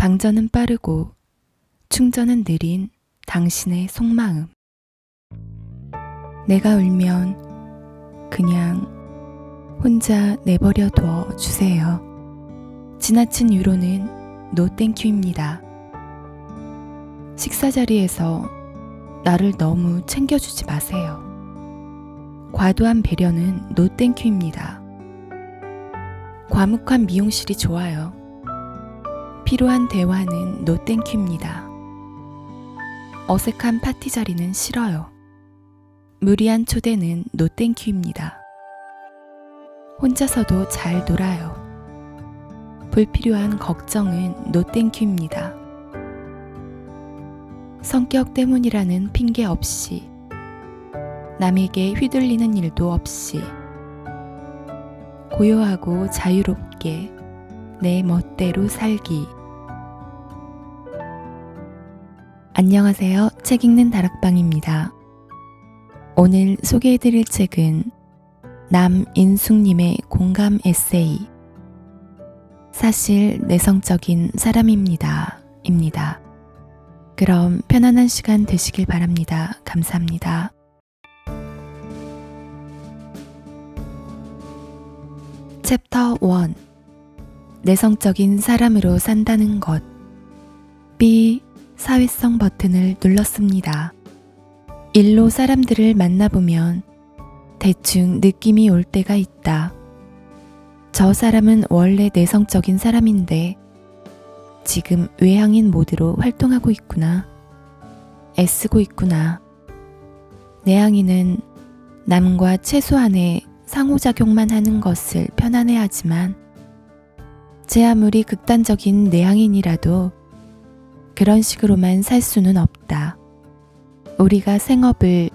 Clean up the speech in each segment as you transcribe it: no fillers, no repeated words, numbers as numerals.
방전은 빠르고 충전은 느린 당신의 속마음. 내가 울면 그냥 혼자 내버려 둬 주세요. 지나친 위로는 노 땡큐입니다. 식사 자리에서 나를 너무 챙겨주지 마세요. 과도한 배려는 노 땡큐입니다. 과묵한 미용실이 좋아요. 필요한 대화는 노 땡큐입니다. 어색한 파티 자리는 싫어요. 무리한 초대는 노 땡큐입니다. 혼자서도 잘 놀아요. 불필요한 걱정은 노 땡큐입니다. 성격 때문이라는 핑계 없이, 남에게 휘둘리는 일도 없이, 고요하고 자유롭게 내 멋대로 살기. 안녕하세요. 책 읽는 다락방입니다. 오늘 소개해드릴 책은 남인숙님의 공감 에세이 사실 내성적인 사람입니다. 입니다. 그럼 편안한 시간 되시길 바랍니다. 감사합니다. 챕터 1. 내성적인 사람으로 산다는 것. B. 사회성 버튼을 눌렀습니다. 일로 사람들을 만나보면 대충 느낌이 올 때가 있다. 저 사람은 원래 내성적인 사람인데 지금 외향인 모드로 활동하고 있구나. 애쓰고 있구나. 내향인은 남과 최소한의 상호작용만 하는 것을 편안해하지만 제 아무리 극단적인 내향인이라도 그런 식으로만 살 수는 없다. 우리가 생업을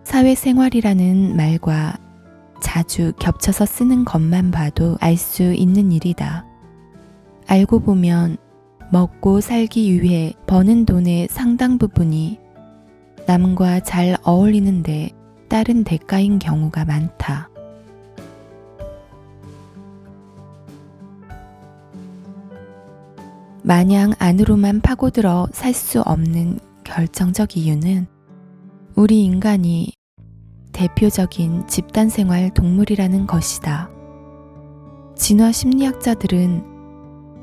사회생활이라는 말과 자주 겹쳐서 쓰는 것만 봐도 알 수 있는 일이다. 알고 보면 먹고 살기 위해 버는 돈의 상당 부분이 남과 잘 어울리는데 따른 대가인 경우가 많다. 마냥 안으로만 파고들어 살 수 없는 결정적 이유는 우리 인간이 대표적인 집단생활 동물이라는 것이다. 진화 심리학자들은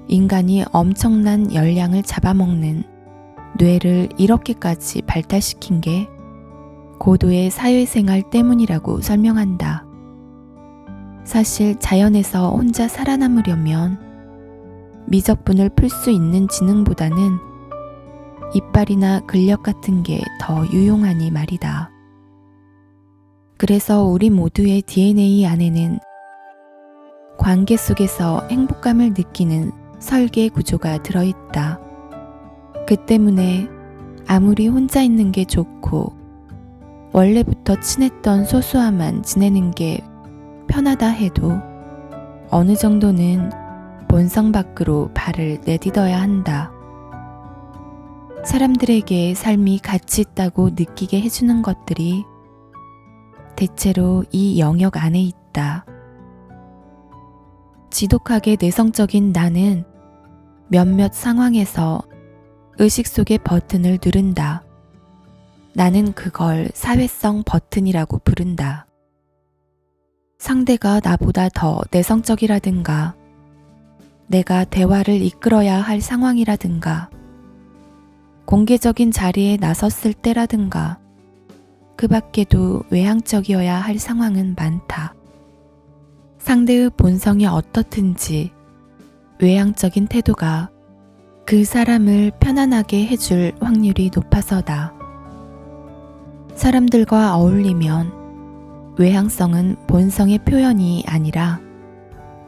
인간이 엄청난 열량을 잡아먹는 뇌를 이렇게까지 발달시킨 게 고도의 사회생활 때문이라고 설명한다. 사실 자연에서 혼자 살아남으려면 미적분을 풀 수 있는 지능보다는 이빨이나 근력 같은 게 더 유용하니 말이다. 그래서 우리 모두의 DNA 안에는 관계 속에서 행복감을 느끼는 설계 구조가 들어있다. 그 때문에 아무리 혼자 있는 게 좋고 원래부터 친했던 소수와만 지내는 게 편하다 해도 어느 정도는 본성 밖으로 발을 내딛어야 한다. 사람들에게 삶이 가치 있다고 느끼게 해주는 것들이 대체로 이 영역 안에 있다. 지독하게 내성적인 나는 몇몇 상황에서 의식 속의 버튼을 누른다. 나는 그걸 사회성 버튼이라고 부른다. 상대가 나보다 더 내성적이라든가 내가 대화를 이끌어야 할 상황이라든가 공개적인 자리에 나섰을 때라든가 그 밖에도 외향적이어야 할 상황은 많다. 상대의 본성이 어떻든지 외향적인 태도가 그 사람을 편안하게 해줄 확률이 높아서다. 사람들과 어울리면 외향성은 본성의 표현이 아니라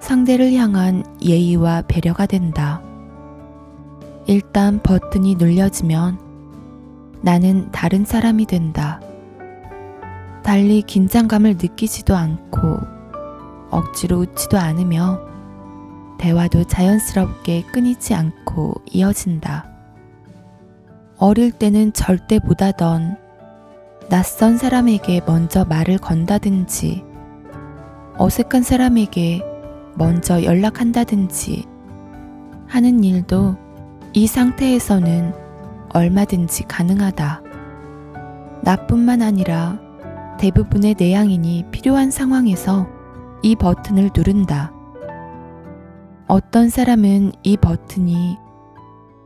상대를 향한 예의와 배려가 된다. 일단 버튼이 눌려지면 나는 다른 사람이 된다. 달리 긴장감을 느끼지도 않고 억지로 웃지도 않으며 대화도 자연스럽게 끊이지 않고 이어진다. 어릴 때는 절대 못하던 낯선 사람에게 먼저 말을 건다든지 어색한 사람에게 먼저 연락한다든지 하는 일도 이 상태에서는 얼마든지 가능하다. 나뿐만 아니라 대부분의 내향인이 필요한 상황에서 이 버튼을 누른다. 어떤 사람은 이 버튼이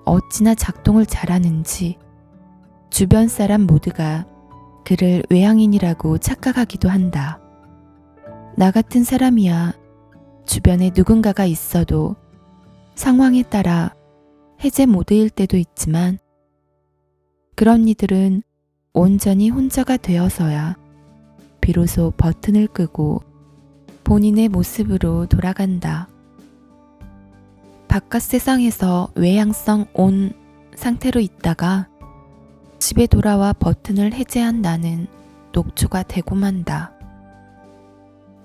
어찌나 작동을 잘하는지 주변 사람 모두가 그를 외향인이라고 착각하기도 한다. 나 같은 사람이야 주변에 누군가가 있어도 상황에 따라 해제 모드일 때도 있지만 그런 이들은 온전히 혼자가 되어서야 비로소 버튼을 끄고 본인의 모습으로 돌아간다. 바깥 세상에서 외향성 온 상태로 있다가 집에 돌아와 버튼을 해제한 나는 녹초가 되고 만다.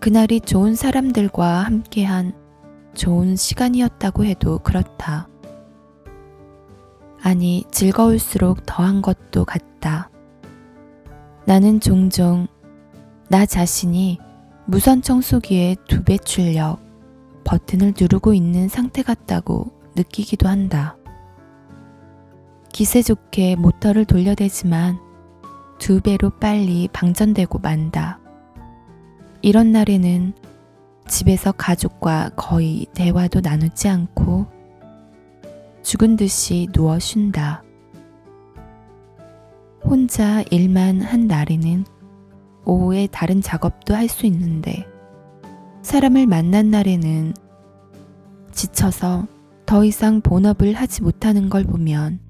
그날이 좋은 사람들과 함께한 좋은 시간이었다고 해도 그렇다. 아니, 즐거울수록 더한 것도 같다. 나는 종종 나 자신이 무선 청소기의 2배 출력 버튼을 누르고 있는 상태 같다고 느끼기도 한다. 기세 좋게 모터를 돌려대지만 2배로 빨리 방전되고 만다. 이런 날에는 집에서 가족과 거의 대화도 나누지 않고 죽은 듯이 누워 쉰다. 혼자 일만 한 날에는 오후에 다른 작업도 할 수 있는데 사람을 만난 날에는 지쳐서 더 이상 본업을 하지 못하는 걸 보면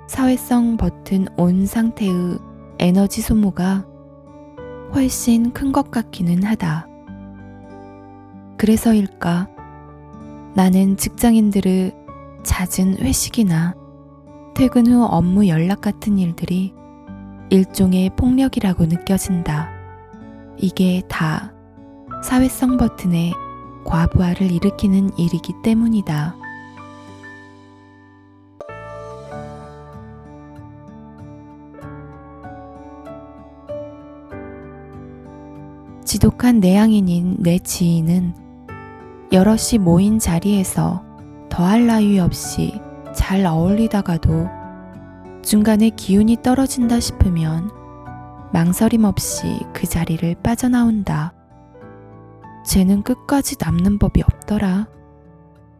사회성 버튼 온 상태의 에너지 소모가 훨씬 큰 것 같기는 하다. 그래서일까 나는 직장인들의 잦은 회식이나 퇴근 후 업무 연락 같은 일들이 일종의 폭력이라고 느껴진다. 이게 다 사회성 버튼의 과부하를 일으키는 일이기 때문이다. 지독한 내향인인 내 지인은 여럿이 모인 자리에서 더할 나위 없이 잘 어울리다가도 중간에 기운이 떨어진다 싶으면 망설임 없이 그 자리를 빠져나온다. 쟤는 끝까지 남는 법이 없더라.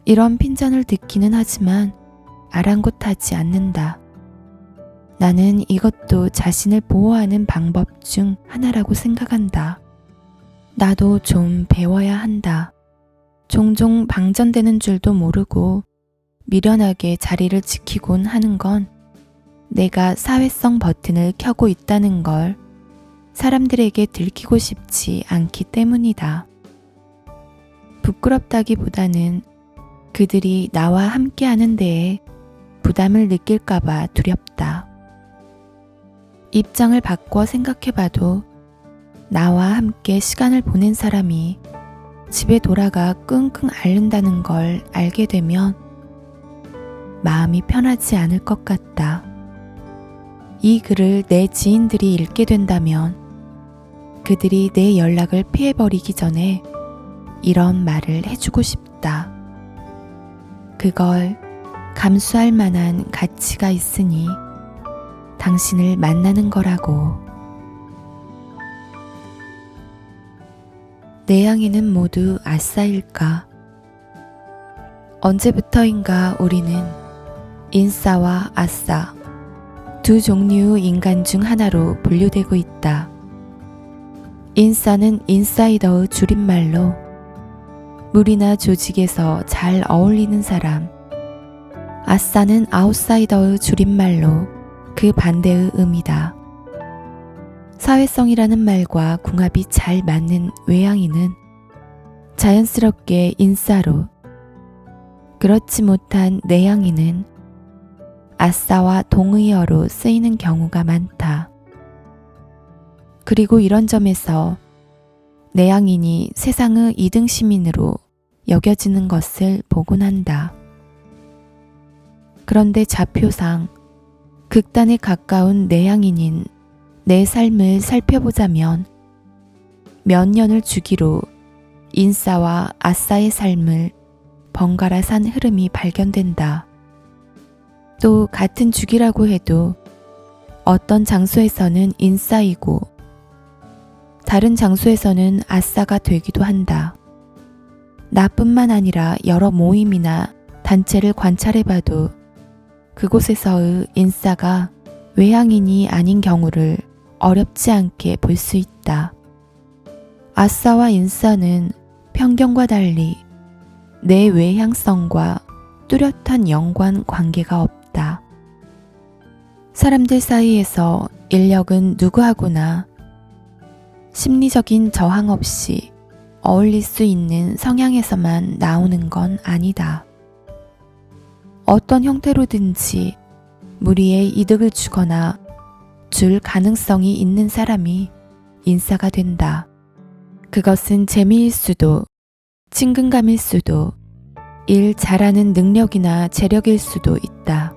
이런 핀잔을 듣기는 하지만 아랑곳하지 않는다. 나는 이것도 자신을 보호하는 방법 중 하나라고 생각한다. 나도 좀 배워야 한다. 종종 방전되는 줄도 모르고 미련하게 자리를 지키곤 하는 건 내가 사회성 버튼을 켜고 있다는 걸 사람들에게 들키고 싶지 않기 때문이다. 부끄럽다기보다는 그들이 나와 함께하는 데에 부담을 느낄까봐 두렵다. 입장을 바꿔 생각해봐도 나와 함께 시간을 보낸 사람이 집에 돌아가 끙끙 앓는다는 걸 알게 되면 마음이 편하지 않을 것 같다. 이 글을 내 지인들이 읽게 된다면 그들이 내 연락을 피해버리기 전에 이런 말을 해주고 싶다. 그걸 감수할 만한 가치가 있으니 당신을 만나는 거라고. 내향인은 모두 아싸일까? 언제부터인가 우리는 인싸와 아싸 두 종류의 인간 중 하나로 분류되고 있다. 인싸는 인사이더의 줄임말로 무리나 조직에서 잘 어울리는 사람, 아싸는 아웃사이더의 줄임말로 그 반대의 의미다. 사회성이라는 말과 궁합이 잘 맞는 외향인은 자연스럽게 인싸로, 그렇지 못한 내향인은 아싸와 동의어로 쓰이는 경우가 많다. 그리고 이런 점에서 내향인이 세상의 2등 시민으로 여겨지는 것을 보곤 한다. 그런데 좌표상 극단에 가까운 내향인인 내 삶을 살펴보자면 몇 년을 주기로 인싸와 아싸의 삶을 번갈아 산 흐름이 발견된다. 또 같은 주기라고 해도 어떤 장소에서는 인싸이고 다른 장소에서는 아싸가 되기도 한다. 나뿐만 아니라 여러 모임이나 단체를 관찰해봐도 그곳에서의 인싸가 외향인이 아닌 경우를 어렵지 않게 볼 수 있다. 아싸와 인싸는 편견과 달리 내 외향성과 뚜렷한 연관 관계가 없다. 사람들 사이에서 인력은 누구하고나 심리적인 저항 없이 어울릴 수 있는 성향에서만 나오는 건 아니다. 어떤 형태로든지 무리의 이득을 주거나 줄 가능성이 있는 사람이 인싸가 된다. 그것은 재미일 수도, 친근감일 수도, 일 잘하는 능력이나 재력일 수도 있다.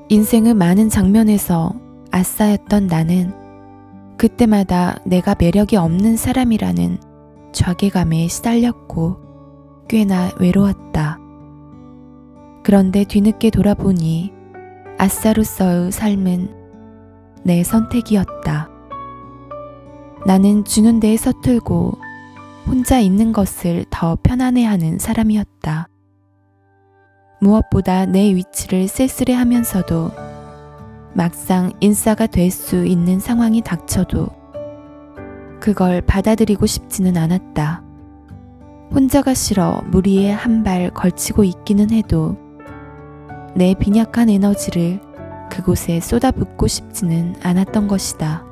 인생의 많은 장면에서 아싸였던 나는 그때마다 내가 매력이 없는 사람이라는 좌괴감에 시달렸고 꽤나 외로웠다. 그런데 뒤늦게 돌아보니 아싸로서의 삶은 내 선택이었다. 나는 주는 데에 서툴고 혼자 있는 것을 더 편안해하는 사람이었다. 무엇보다 내 위치를 쓸쓸해하면서도 막상 인싸가 될 수 있는 상황이 닥쳐도 그걸 받아들이고 싶지는 않았다. 혼자가 싫어 무리에 한 발 걸치고 있기는 해도 내 빈약한 에너지를 그곳에 쏟아붓고 싶지는 않았던 것이다.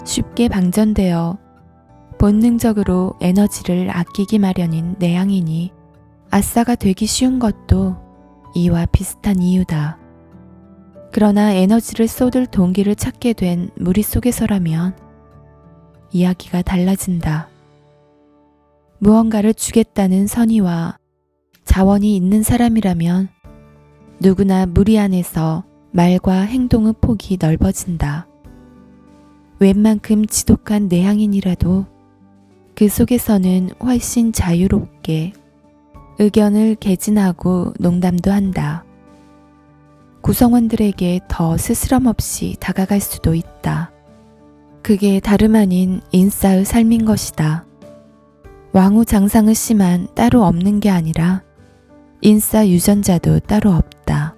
쉽게 방전되어 본능적으로 에너지를 아끼기 마련인 내향인이 아싸가 되기 쉬운 것도 이와 비슷한 이유다. 그러나 에너지를 쏟을 동기를 찾게 된 무리 속에서라면 이야기가 달라진다. 무언가를 주겠다는 선의와 자원이 있는 사람이라면 누구나 무리 안에서 말과 행동의 폭이 넓어진다. 웬만큼 지독한 내향인이라도 그 속에서는 훨씬 자유롭게 의견을 개진하고 농담도 한다. 구성원들에게 더 스스럼 없이 다가갈 수도 있다. 그게 다름 아닌 인싸의 삶인 것이다. 왕후장상의 씨만 따로 없는 게 아니라 인싸 유전자도 따로 없다.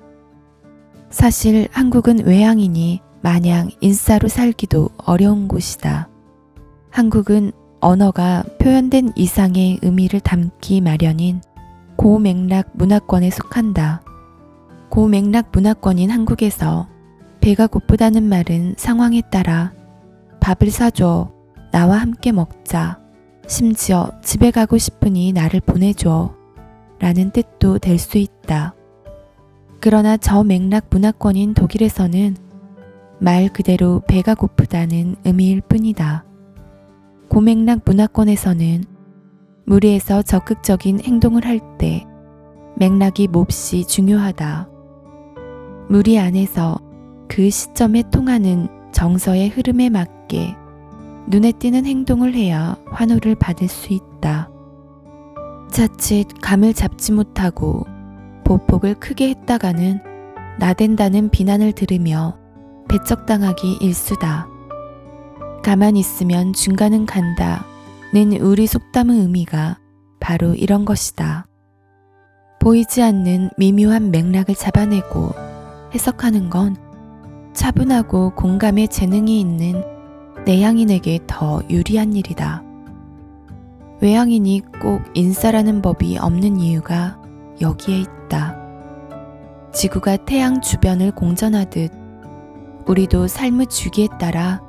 사실 한국은 외향인이 마냥 인싸로 살기도 어려운 곳이다. 한국은 언어가 표현된 이상의 의미를 담기 마련인 고맥락 문화권에 속한다. 고맥락 문화권인 한국에서 배가 고프다는 말은 상황에 따라 밥을 사줘, 나와 함께 먹자, 심지어 집에 가고 싶으니 나를 보내줘 라는 뜻도 될 수 있다. 그러나 저맥락 문화권인 독일에서는 말 그대로 배가 고프다는 의미일 뿐이다. 고맥락 문화권에서는 무리에서 적극적인 행동을 할 때 맥락이 몹시 중요하다. 무리 안에서 그 시점에 통하는 정서의 흐름에 맞게 눈에 띄는 행동을 해야 환호를 받을 수 있다. 자칫 감을 잡지 못하고 보폭을 크게 했다가는 나댄다는 비난을 들으며 배척당하기 일쑤다. 가만히 있으면 중간은 간다는 우리 속담의 의미가 바로 이런 것이다. 보이지 않는 미묘한 맥락을 잡아내고 해석하는 건 차분하고 공감의 재능이 있는 내향인에게 더 유리한 일이다. 외향인이 꼭 인싸라는 법이 없는 이유가 여기에 있다. 지구가 태양 주변을 공전하듯 우리도 삶의 주기에 따라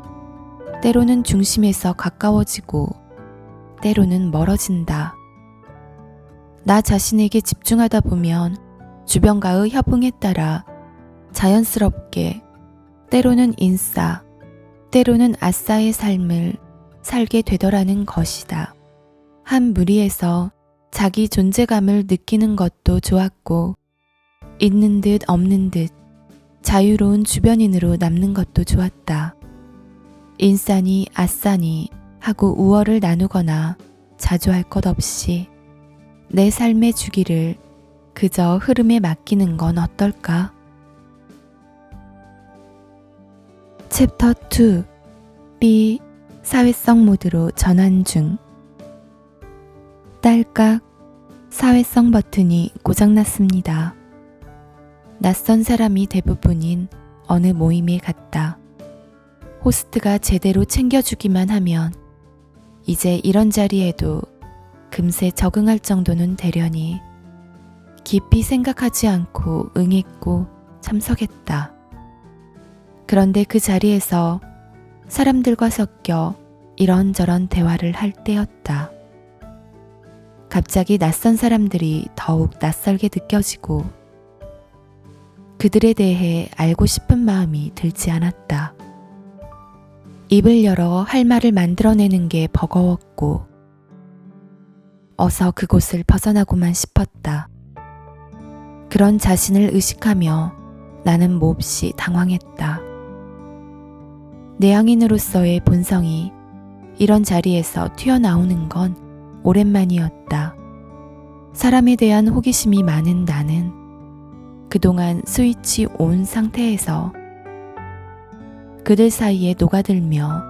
때로는 중심에서 가까워지고 때로는 멀어진다. 나 자신에게 집중하다 보면 주변과의 협응에 따라 자연스럽게 때로는 인싸, 때로는 아싸의 삶을 살게 되더라는 것이다. 한 무리에서 자기 존재감을 느끼는 것도 좋았고 있는 듯 없는 듯 자유로운 주변인으로 남는 것도 좋았다. 인싸니 아싸니 하고 우월을 나누거나 자조할 것 없이 내 삶의 주기를 그저 흐름에 맡기는 건 어떨까? 챕터 2 B 사회성 모드로 전환 중. 딸깍 사회성 버튼이 고장났습니다. 낯선 사람이 대부분인 어느 모임에 갔다. 호스트가 제대로 챙겨주기만 하면 이제 이런 자리에도 금세 적응할 정도는 되려니 깊이 생각하지 않고 응했고 참석했다. 그런데 그 자리에서 사람들과 섞여 이런저런 대화를 할 때였다. 갑자기 낯선 사람들이 더욱 낯설게 느껴지고 그들에 대해 알고 싶은 마음이 들지 않았다. 입을 열어 할 말을 만들어내는 게 버거웠고 어서 그곳을 벗어나고만 싶었다. 그런 자신을 의식하며 나는 몹시 당황했다. 내향인으로서의 본성이 이런 자리에서 튀어나오는 건 오랜만이었다. 사람에 대한 호기심이 많은 나는 그동안 스위치 온 상태에서 그들 사이에 녹아들며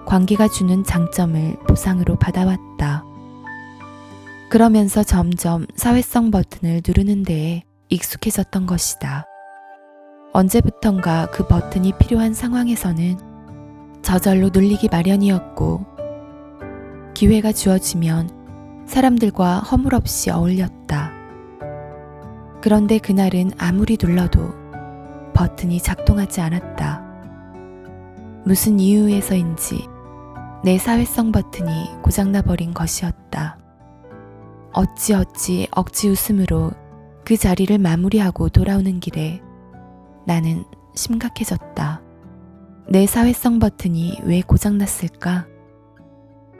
관계가 주는 장점을 보상으로 받아왔다. 그러면서 점점 사회성 버튼을 누르는 데에 익숙해졌던 것이다. 언제부턴가 그 버튼이 필요한 상황에서는 저절로 눌리기 마련이었고 기회가 주어지면 사람들과 허물없이 어울렸다. 그런데 그날은 아무리 눌러도 버튼이 작동하지 않았다. 무슨 이유에서인지 내 사회성 버튼이 고장나버린 것이었다. 어찌어찌 억지 웃음으로 그 자리를 마무리하고 돌아오는 길에 나는 심각해졌다. 내 사회성 버튼이 왜 고장났을까?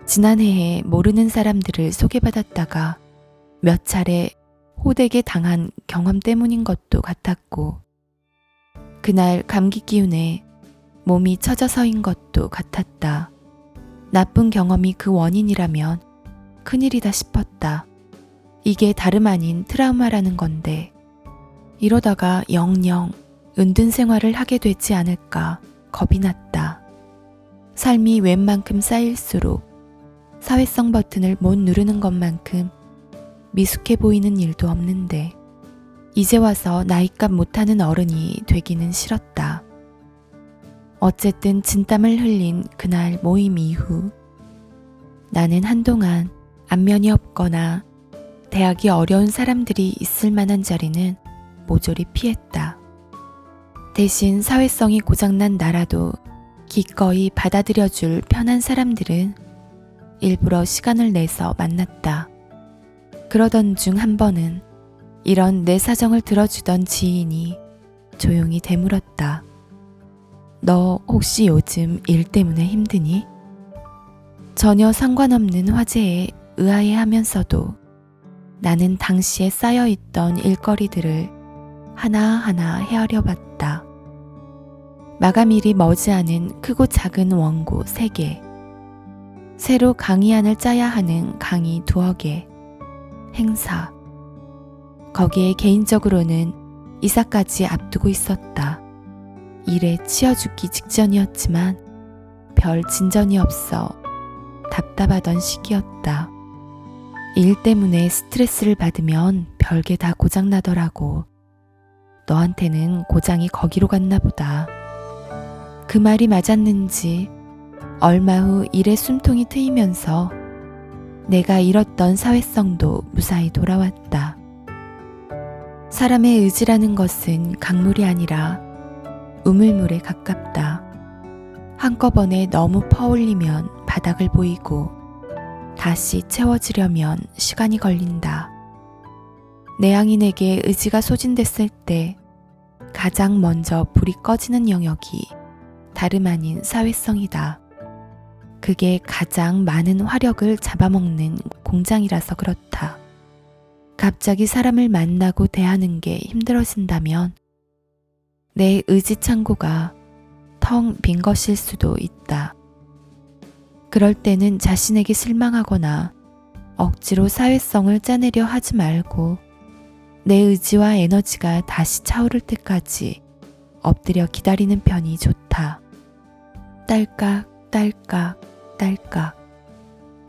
지난해에 모르는 사람들을 소개받았다가 몇 차례 호되게 당한 경험 때문인 것도 같았고 그날 감기 기운에 몸이 처져서인 것도 같았다. 나쁜 경험이 그 원인이라면 큰일이다 싶었다. 이게 다름 아닌 트라우마라는 건데 이러다가 영영 은둔 생활을 하게 되지 않을까 겁이 났다. 삶이 웬만큼 쌓일수록 사회성 버튼을 못 누르는 것만큼 미숙해 보이는 일도 없는데 이제 와서 나이값 못하는 어른이 되기는 싫었다. 어쨌든 진땀을 흘린 그날 모임 이후 나는 한동안 안면이 없거나 대하기 어려운 사람들이 있을 만한 자리는 모조리 피했다. 대신 사회성이 고장난 나라도 기꺼이 받아들여줄 편한 사람들은 일부러 시간을 내서 만났다. 그러던 중 한 번은 이런 내 사정을 들어주던 지인이 조용히 되물었다. 너 혹시 요즘 일 때문에 힘드니? 전혀 상관없는 화제에 의아해하면서도 나는 당시에 쌓여있던 일거리들을 하나하나 헤아려 봤다. 마감일이 머지않은 크고 작은 원고 3개, 새로 강의안을 짜야 하는 강의 2개, 행사, 거기에 개인적으로는 이사까지 앞두고 있었다. 일에 치여 죽기 직전이었지만 별 진전이 없어 답답하던 시기였다. 일 때문에 스트레스를 받으면 별게 다 고장나더라고. 너한테는 고장이 거기로 갔나 보다. 그 말이 맞았는지 얼마 후 일의 숨통이 트이면서 내가 잃었던 사회성도 무사히 돌아왔다. 사람의 의지라는 것은 강물이 아니라 우물물에 가깝다. 한꺼번에 너무 퍼올리면 바닥을 보이고 다시 채워지려면 시간이 걸린다. 내향인에게 의지가 소진됐을 때 가장 먼저 불이 꺼지는 영역이 다름 아닌 사회성이다. 그게 가장 많은 화력을 잡아먹는 공장이라서 그렇다. 갑자기 사람을 만나고 대하는 게 힘들어진다면 내 의지 창고가 텅 빈 것일 수도 있다. 그럴 때는 자신에게 실망하거나 억지로 사회성을 짜내려 하지 말고 내 의지와 에너지가 다시 차오를 때까지 엎드려 기다리는 편이 좋다. 딸깍, 딸깍, 딸깍.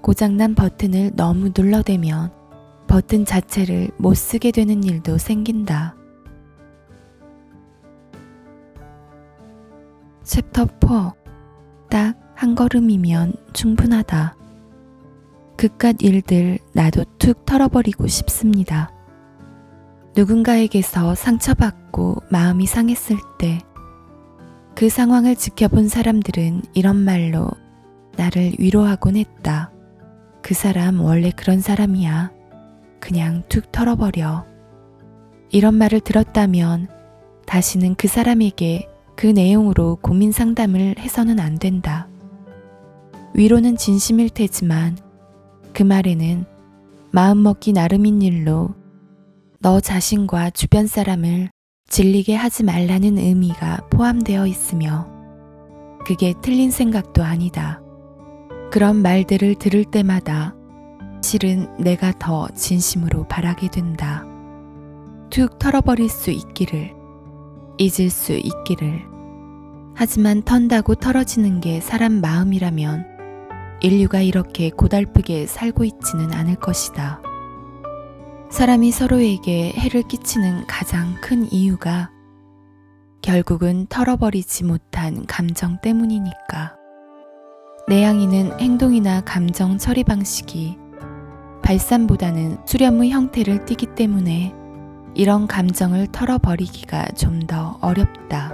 고장난 버튼을 너무 눌러대면 버튼 자체를 못 쓰게 되는 일도 생긴다. 챕터 4. 딱 한 걸음이면 충분하다. 그깟 일들 나도 툭 털어버리고 싶습니다. 누군가에게서 상처받고 마음이 상했을 때 그 상황을 지켜본 사람들은 이런 말로 나를 위로하곤 했다. 그 사람 원래 그런 사람이야. 그냥 툭 털어버려. 이런 말을 들었다면 다시는 그 사람에게 그 내용으로 고민 상담을 해서는 안 된다. 위로는 진심일 테지만 그 말에는 마음먹기 나름인 일로 너 자신과 주변 사람을 질리게 하지 말라는 의미가 포함되어 있으며 그게 틀린 생각도 아니다. 그런 말들을 들을 때마다 실은 내가 더 진심으로 바라게 된다. 툭 털어버릴 수 있기를, 잊을 수 있기를. 하지만 턴다고 털어지는 게 사람 마음이라면 인류가 이렇게 고달프게 살고 있지는 않을 것이다. 사람이 서로에게 해를 끼치는 가장 큰 이유가 결국은 털어버리지 못한 감정 때문이니까. 내향인은 행동이나 감정 처리 방식이 발산보다는 수렴의 형태를 띠기 때문에 이런 감정을 털어버리기가 좀 더 어렵다.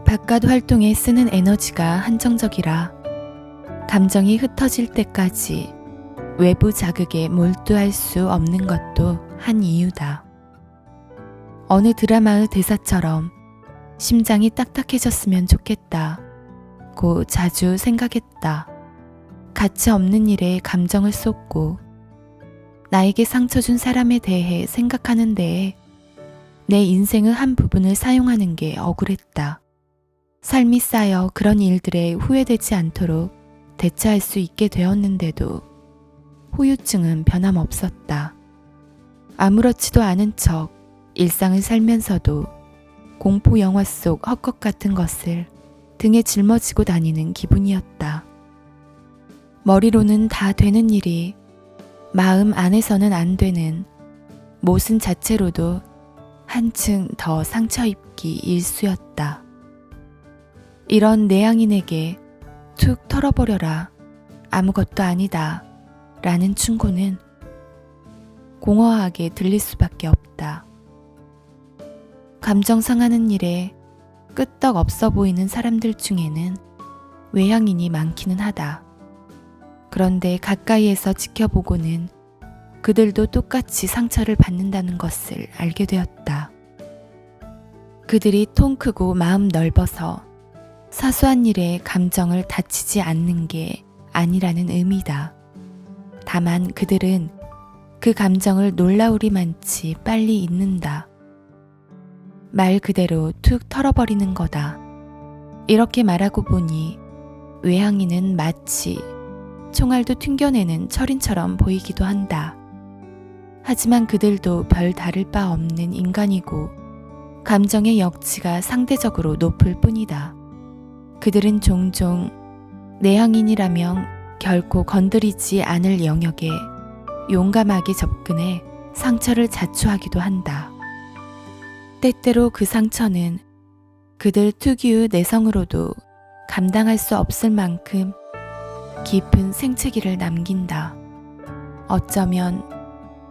바깥 활동에 쓰는 에너지가 한정적이라 감정이 흩어질 때까지 외부 자극에 몰두할 수 없는 것도 한 이유다. 어느 드라마의 대사처럼 심장이 딱딱해졌으면 좋겠다 고 자주 생각했다. 가치 없는 일에 감정을 쏟고 나에게 상처 준 사람에 대해 생각하는 데에 내 인생의 한 부분을 사용하는 게 억울했다. 삶이 쌓여 그런 일들에 후회되지 않도록 대처할 수 있게 되었는데도 후유증은 변함없었다. 아무렇지도 않은 척 일상을 살면서도 공포 영화 속 헛것 같은 것을 등에 짊어지고 다니는 기분이었다. 머리로는 다 되는 일이 마음 안에서는 안 되는 모순 자체로도 한층 더 상처 입기 일쑤였다. 이런 내향인에게 툭 털어버려라, 아무것도 아니다 라는 충고는 공허하게 들릴 수밖에 없다. 감정 상하는 일에 끄떡 없어 보이는 사람들 중에는 외향인이 많기는 하다. 그런데 가까이에서 지켜보고는 그들도 똑같이 상처를 받는다는 것을 알게 되었다. 그들이 통 크고 마음 넓어서 사소한 일에 감정을 다치지 않는 게 아니라는 의미다. 다만 그들은 그 감정을 놀라우리만치 빨리 잊는다. 말 그대로 툭 털어버리는 거다. 이렇게 말하고 보니 외향인은 마치 총알도 튕겨내는 철인처럼 보이기도 한다. 하지만 그들도 별 다를 바 없는 인간이고 감정의 역치가 상대적으로 높을 뿐이다. 그들은 종종 내향인이라면 결코 건드리지 않을 영역에 용감하게 접근해 상처를 자초하기도 한다. 때때로 그 상처는 그들 특유의 내성으로도 감당할 수 없을 만큼 깊은 생채기를 남긴다. 어쩌면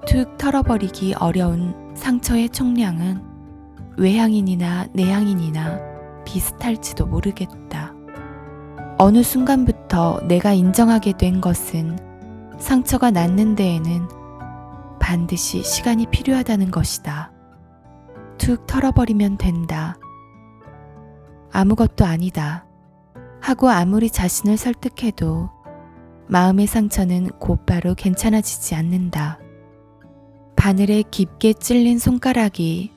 툭 털어버리기 어려운 상처의 총량은 외향인이나 내향인이나 비슷할지도 모르겠다. 어느 순간부터 내가 인정하게 된 것은 상처가 낫는 데에는 반드시 시간이 필요하다는 것이다. 툭 털어버리면 된다. 아무것도 아니다 하고 아무리 자신을 설득해도 마음의 상처는 곧바로 괜찮아지지 않는다. 바늘에 깊게 찔린 손가락이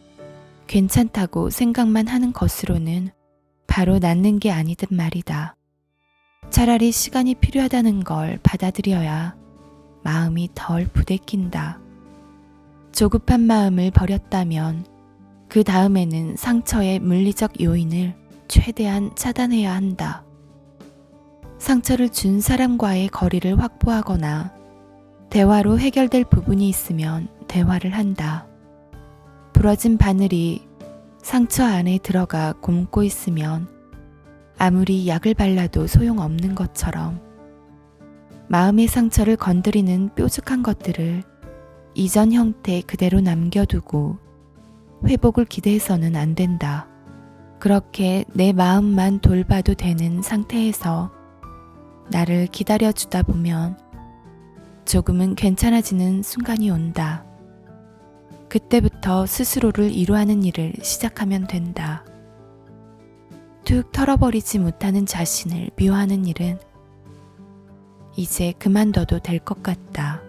괜찮다고 생각만 하는 것으로는 바로 낫는 게 아니듯 말이다. 차라리 시간이 필요하다는 걸 받아들여야 마음이 덜 부대낀다. 조급한 마음을 버렸다면 그 다음에는 상처의 물리적 요인을 최대한 차단해야 한다. 상처를 준 사람과의 거리를 확보하거나 대화로 해결될 부분이 있으면 대화를 한다. 부러진 바늘이 상처 안에 들어가 곪고 있으면 아무리 약을 발라도 소용없는 것처럼 마음의 상처를 건드리는 뾰족한 것들을 이전 형태 그대로 남겨두고 회복을 기대해서는 안 된다. 그렇게 내 마음만 돌봐도 되는 상태에서 나를 기다려주다 보면 조금은 괜찮아지는 순간이 온다. 그때부터 스스로를 위로하는 일을 시작하면 된다. 툭 털어버리지 못하는 자신을 미워하는 일은 이제 그만둬도 될 것 같다.